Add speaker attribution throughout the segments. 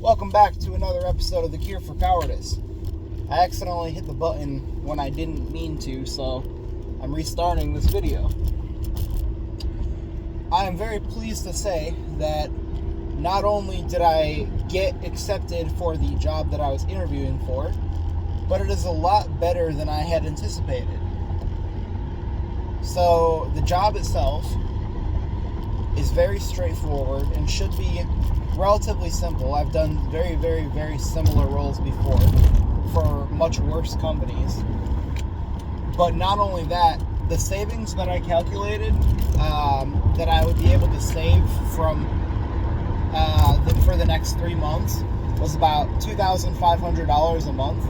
Speaker 1: Welcome back to another episode of The Cure for Cowardice. I accidentally hit the button when I didn't mean to, so I'm restarting this video. I am very pleased to say that not only did I get accepted for the job that I was interviewing for, but it is a lot better than I had anticipated. So the job itself is very straightforward and should be relatively simple. I've done very, very, very similar roles before for much worse companies. But not only that, the savings that I calculated that I would be able to save from for the next 3 months was about $2,500 a month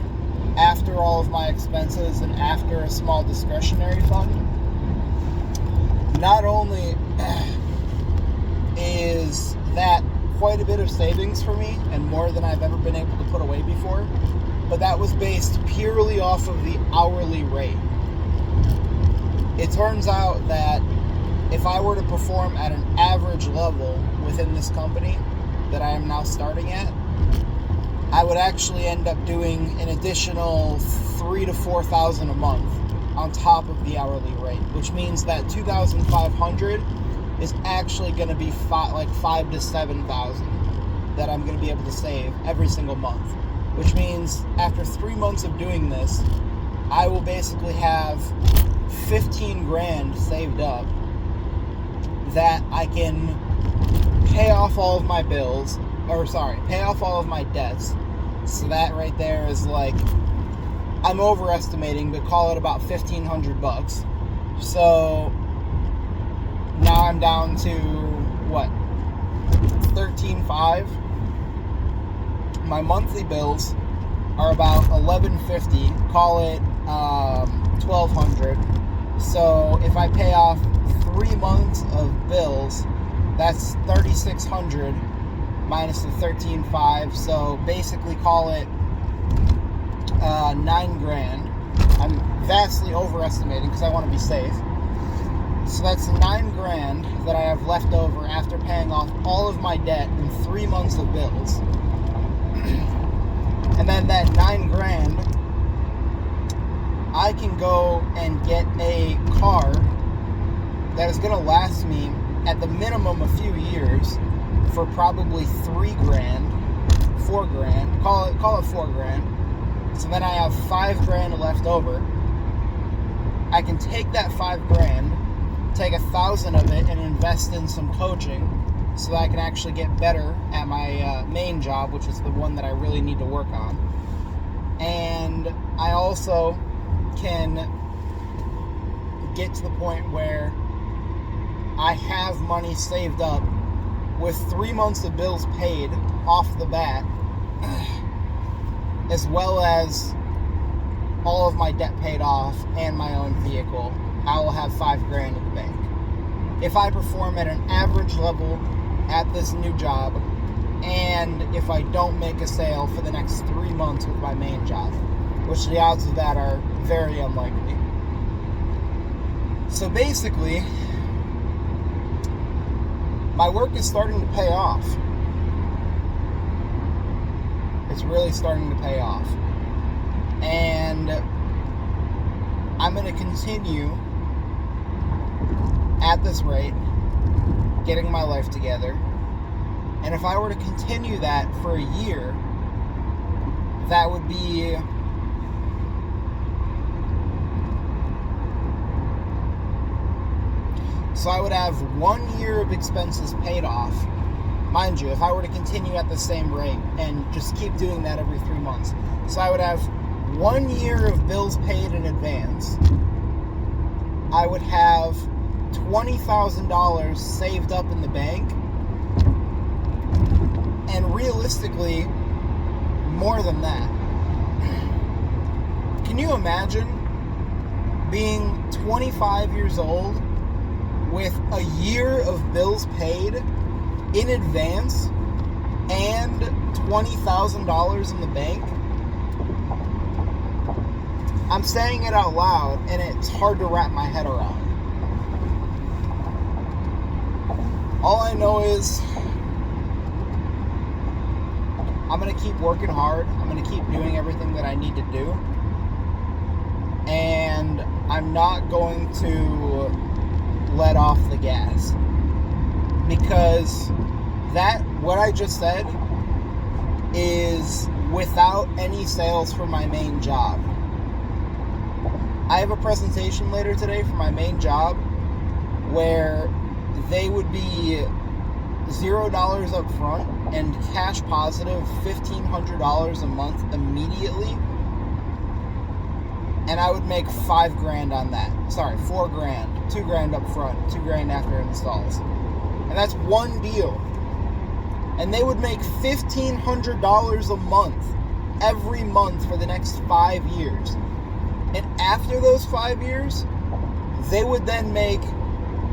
Speaker 1: after all of my expenses and after a small discretionary fund. Not only is that quite a bit of savings for me and more than I've ever been able to put away before, but that was based purely off of the hourly rate. It turns out that if I were to perform at an average level within this company that I am now starting at, I would actually end up doing an additional $3,000 to $4,000 a month on top of the hourly rate, which means that $2,500 is actually going to be $5,000 to $7,000 that I'm going to be able to save every single month. Which means after 3 months of doing this, I will basically have $15,000 saved up that I can pay off all of my bills, pay off all of my debts. So that right there is like, I'm overestimating, but call it about $1,500. So now I'm down to $13,500. My monthly bills are about $1,150. Call it $1,200. So if I pay off 3 months of bills, that's $3,600 minus the $13,500. So basically, call it $9,000. I'm vastly overestimating because I want to be safe. So that's $9,000 that I have left over after paying off all of my debt in 3 months of bills. And then that $9,000, I can go and get a car that is going to last me at the minimum a few years for probably $3,000, $4,000. Call it $4,000. So then I have $5,000 left over. I can take that $5,000, take $1,000 of it, and invest in some coaching so that I can actually get better at my main job, which is the one that I really need to work on. And I also can get to the point where I have money saved up with 3 months of bills paid off the bat, as well as all of my debt paid off and my own vehicle. I will have $5,000 in the bank. If I perform at an average level at this new job, and if I don't make a sale for the next 3 months with my main job, which the odds of that are very unlikely. So basically, my work is starting to pay off. It's really starting to pay off. And I'm going to continue at this rate, getting my life together. And if I were to continue that for a year, that would be so I would have 1 year of expenses paid off. Mind you, if I were to continue at the same rate and just keep doing that every 3 months. So I would have 1 year of bills paid in advance. I would have $20,000 saved up in the bank. And realistically, more than that. Can you imagine being 25 years old with a year of bills paid in advance and $20,000 in the bank? I'm saying it out loud, and it's hard to wrap my head around. All I know is I'm going to keep working hard. I'm going to keep doing everything that I need to do. And I'm not going to let off the gas. Because what I just said is without any sales for my main job. I have a presentation later today for my main job where they would be $0 up front and cash positive $1,500 a month immediately, and I would make $5,000 on that. Sorry, $4,000, $2,000 up front, $2,000 after installs, and that's one deal. And they would make $1,500 a month every month for the next 5 years, and after those 5 years, they would then make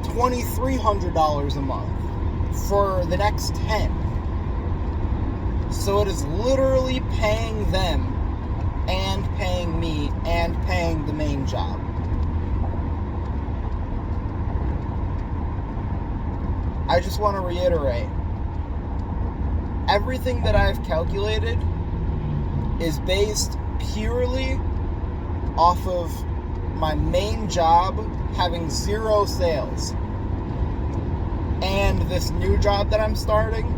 Speaker 1: $2,300 a month for the next 10. So it is literally paying them and paying me and paying the main job. I just want to reiterate, everything that I've calculated is based purely off of my main job having 0 sales, and this new job that I'm starting,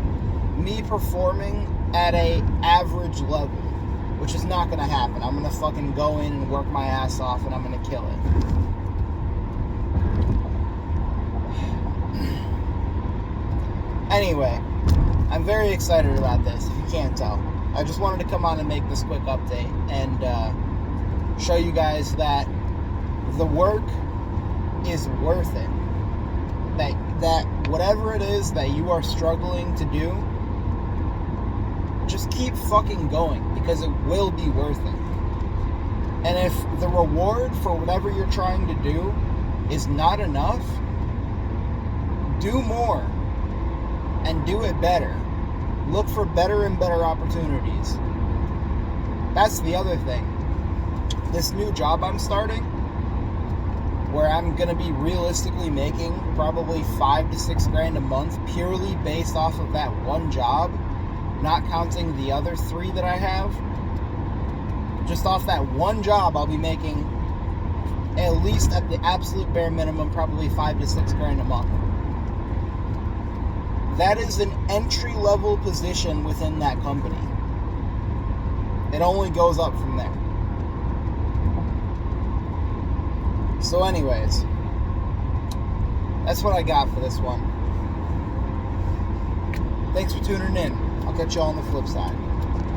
Speaker 1: me performing at a average level, which is not going to happen. I'm going to fucking go in and work my ass off, and I'm going to kill it. Anyway, I'm very excited about this, if you can't tell. I just wanted to come on and make this quick update and show you guys that the work is worth it. That whatever it is that you are struggling to do, just keep fucking going, because it will be worth it. And if the reward for whatever you're trying to do is not enough, do more and do it better. Look for better and better opportunities. That's the other thing. This new job I'm starting, where I'm going to be realistically making probably $5,000 to $6,000 a month purely based off of that one job, not counting the other 3 that I have. Just off that one job, I'll be making, at least at the absolute bare minimum, probably $5,000 to $6,000 a month. That is an entry-level position within that company. It only goes up from there. So anyways, that's what I got for this one. Thanks for tuning in. I'll catch you all on the flip side.